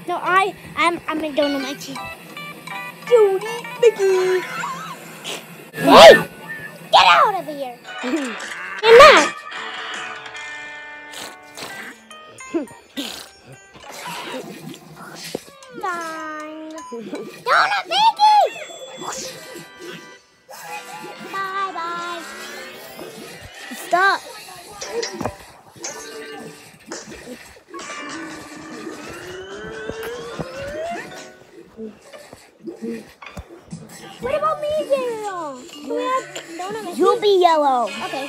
No, I'm a donut Mickey. Donut Mickey. Hey! Get out of here! You're not! Dang! Donut Mickey! Bye bye. Stop. What about me, Daniel? Can we have donut Mickey? You'll be yellow. Okay.